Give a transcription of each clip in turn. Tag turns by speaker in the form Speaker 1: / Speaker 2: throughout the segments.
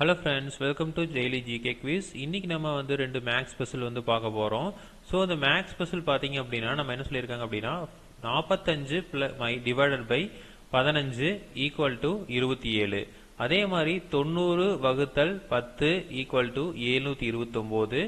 Speaker 1: Hello friends, welcome to Daily GK Quiz. இன்னைக்கு நம்ம வந்து ரெண்டு மேக்ஸ் பசில் வந்து பார்க்க போறோம். ஸோ அந்த மேக்ஸ் பசில் பார்த்தீங்க அப்படின்னா நம்ம என்ன சொல்லியிருக்காங்க அப்படின்னா 45 டிவைடட் பை 15 ஈக்குவல் டு 27. அதே மாதிரி 90 வகுத்தல் 10 ஈக்குவல் டு 729.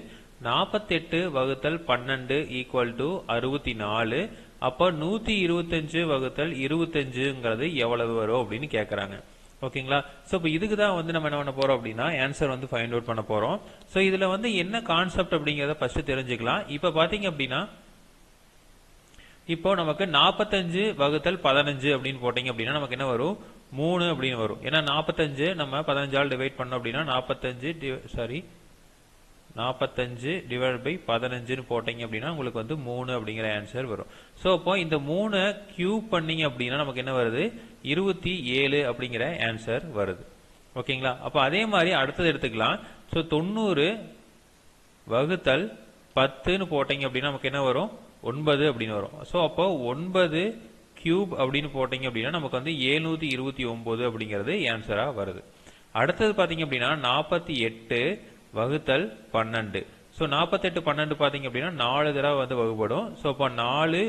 Speaker 1: 48 வகுத்தல் 12 ஈக்குவல் டு 64. அப்போ 125 வகுத்தல் 25ங்கிறது எவ்வளவு வரும் அப்படின்னு கேட்குறாங்க. ஓகேங்களா? ஸோ இப்போ இதுக்கு தான் வந்து நம்ம என்ன பண்ண போறோம் அப்படின்னா ஆன்சர் வந்து ஃபைண்ட் அவுட் பண்ண போறோம். ஸோ இதுல வந்து என்ன கான்செப்ட் அப்படிங்கிறத ஃபர்ஸ்ட் தெரிஞ்சுக்கலாம். இப்போ பாத்தீங்க அப்படின்னா இப்போ நமக்கு 45 வகுத்தல் 15 அப்படின்னு போட்டீங்க அப்படின்னா நமக்கு என்ன வரும் 3 அப்படின்னு வரும். ஏன்னா 45 நம்ம 15 டிவைட் பண்ணோம் அப்படின்னா 45 டிவைட் பை 15 போட்டீங்க அப்படின்னா உங்களுக்கு வந்து 3 அப்படிங்கிற ஆன்சர் வரும். ஸோ அப்போ இந்த 3 கியூப் பண்ணீங்க அப்படின்னா நமக்கு என்ன வருது 27 அப்படிங்கிற ஆன்சர் வருது. ஓகேங்களா? அப்போ அதே மாதிரி அடுத்தது எடுத்துக்கலாம். ஸோ 90 வகுத்தல் 10ன்னு போட்டீங்க அப்படின்னா நமக்கு என்ன வரும் 9 அப்படின்னு வரும். ஸோ அப்போ 9 கியூப் அப்படின்னு போட்டீங்க அப்படின்னா நமக்கு வந்து 729 அப்படிங்கிறது ஆன்சரா வருது. அடுத்தது பாத்தீங்க அப்படின்னா 48 வகுத்தல் 12. ஸோ 48 12 பாத்தீங்க அப்படின்னா 4 தடவை வந்து வகுப்படும். ஸோ அப்போ 4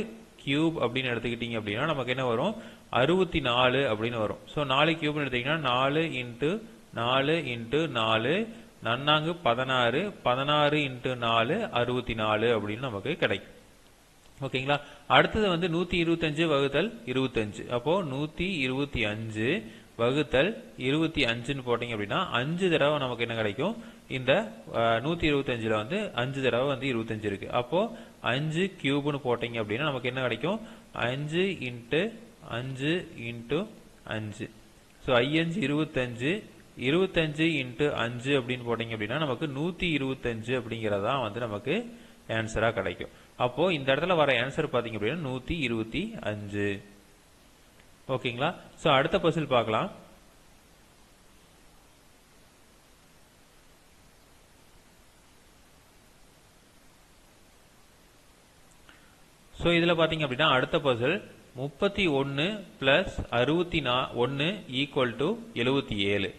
Speaker 1: கியூப் அப்படின்னு எடுத்துக்கிட்டீங்க அப்படின்னா நமக்கு என்ன வரும் 64 அப்படின்னு வரும். ஸோ 4 கியூப் எடுத்தீங்கன்னா 4 இன்ட்டு 4 இன்ட்டு 4 நன்னாங்கு 16 16 இன்ட்டு 4 64 அப்படின்னு நமக்கு கிடைக்கும். ஓகேங்களா? அடுத்தது வந்து 125 வகுத்தல் 25. அப்போ 125 வகுத்தல் 25ன்னு போட்டீங்க அப்படின்னா 5 தடவை நமக்கு என்ன கிடைக்கும் இந்த 125ல வந்து 5 தடவை வந்து 25 இருக்கு. அப்போ 5 கியூப்னு போட்டீங்க அப்படின்னா நமக்கு என்ன கிடைக்கும் 5 இன்ட்டு 5 இன்ட்டு 5. ஸோ 5 25 25 இன்ட்டு 5 அப்படின்னு போட்டீங்க அப்படின்னா நமக்கு 125 அப்படிங்கிறதா வந்து நமக்கு ஆன்சரா கிடைக்கும். அப்போ இந்த இடத்துல வர ஆன்சர் பாத்தீங்க அப்படின்னா 125. ஓகேங்களா? சோ அடுத்த பசில் பார்க்கலாம். சோ இதுல பாத்தீங்க அப்படின்னா அடுத்த பசில் 31 பிளஸ் 61 ஈக்குவல் டு 77.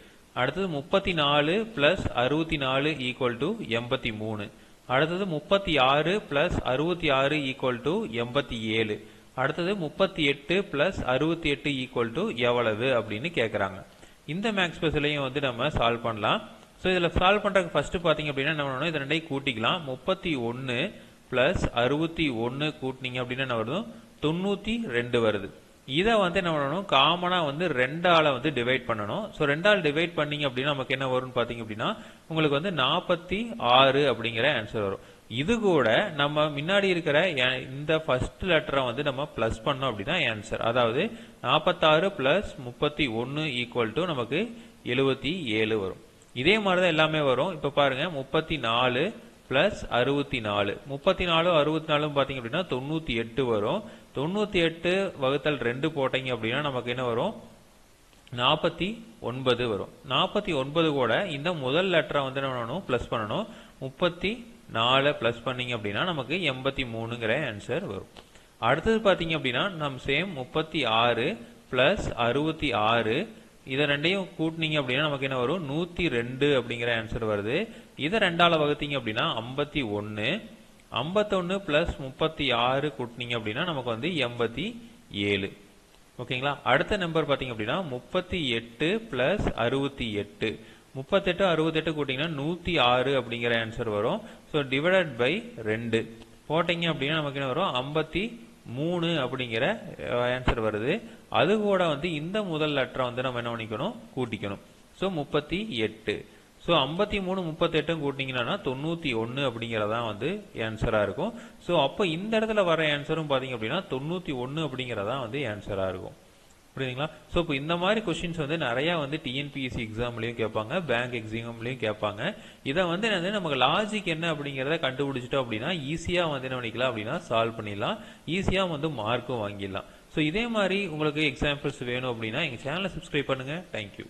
Speaker 1: அடுத்தது 34 பிளஸ் 64 ஈக்குவல் டு 83. அடுத்தது 36 பிளஸ் 66 ஈக்குவல் டு 87. அடுத்தது 38 பிளஸ் 68 ஈக்குவல் டு எவ்வளவு அப்படின்னு கேட்கறாங்க. இந்த மேக்ஸ் பசிலையும் வந்து நம்ம சால்வ் பண்ணலாம். ஸோ இதுல சால்வ் பண்றதுக்கு ஃபர்ஸ்ட் பாத்தீங்க அப்படின்னா என்ன பண்ணணும் இது ரெண்டையும் கூட்டிக்கலாம். 31 பிளஸ் 61 கூட்டினீங்க அப்படின்னா என்ன வருது 92 வருது. இதை வந்து என்ன பண்ணணும் காமனா வந்து 2ஆல வந்து டிவைட் பண்ணணும். ஸோ 2ஆல் டிவைட் பண்ணீங்க அப்படின்னா நமக்கு என்ன வரும்னு பாத்தீங்க அப்படின்னா உங்களுக்கு வந்து 46 அப்படிங்கிற ஆன்சர் வரும். இது கூட நம்ம முன்னாடி இருக்கிற இந்த ஃபர்ஸ்ட் லெட்டரை வந்து நம்ம பிளஸ் பண்ணோம் அப்படின்னா ஆன்சர். அதாவது 46 பிளஸ் 31 ஈக்குவல் டு நமக்கு 77 வரும். இதே மாதிரிதான் எல்லாமே வரும். இப்ப பாருங்க 34 பிளஸ் 64 34 64 பாத்தீங்க அப்படின்னா 98 வரும். 98 வகுத்தல் 2 போட்டீங்க அப்படின்னா நமக்கு என்ன வரும் 49 வரும். 49 கூட இந்த முதல் லெட்டரை வந்து என்ன பண்ணணும் பிளஸ் பண்ணணும். 34 பிளஸ் பண்ணீங்க அப்படின்னா நமக்கு 83ங்கிற ஆன்சர் வரும். அடுத்தது பாத்தீங்க அப்படின்னா நம்ம சேம் 36 பிளஸ் 66 இதை ரெண்டையும் கூட்டினீங்க அப்படின்னா நமக்கு என்ன வரும் 102 அப்படிங்கிற ஆன்சர் வருது. இதை 2ஆல வகுத்தீங்க அப்படின்னா 51. 51 பிளஸ் 36 கூட்டினீங்க அப்படின்னா நமக்கு வந்து 87. ஓகேங்களா? அடுத்த நம்பர் பாத்தீங்க அப்படின்னா 38 பிளஸ் 68. 38 68 கூட்டிங்கன்னா 106 அப்படிங்கிற ஆன்சர் வரும். ஸோ டிவைடட் பை 2 போட்டீங்க அப்படின்னா நமக்கு என்ன வரும் 53 அப்படிங்கிற ஆன்சர் வருது. அது கூட வந்து இந்த முதல் லெட்டரை வந்து நம்ம என்ன பண்ணிக்கணும் கூட்டிக்கணும். ஸோ 38. ஸோ 53 38 கூட்டிங்கன்னா 91 அப்படிங்கிறதா வந்து ஆன்சரா இருக்கும். ஸோ அப்போ இந்த இடத்துல வர ஆன்சரும் பாத்தீங்க அப்படின்னா 91 அப்படிங்கிறதா வந்து ஆன்சரா இருக்கும். புரியுதுங்களா? ஸோ இப்போ இந்த மாதிரி கொஸ்டின்ஸ் வந்து நிறைய வந்து டிஎன்பிஎஸ்சி எக்ஸாம்லயும் கேட்பாங்க, பேங்க் எக்ஸாம்லயும் கேட்பாங்க. இதை வந்து நமக்கு லாஜிக் என்ன அப்படிங்கிறத கண்டுபிடிச்சிட்டோம் அப்படின்னா ஈஸியா வந்து என்ன பண்ணிக்கலாம் அப்படின்னா சால்வ் பண்ணிடலாம். ஈஸியா வந்து மார்க்கும் வாங்கிடலாம். ஸோ இதே மாதிரி உங்களுக்கு எக்ஸாம்பிள்ஸ் வேணும் அப்படின்னா எங்க சேனலை சப்ஸ்கிரைப் பண்ணுங்க. தேங்க்யூ.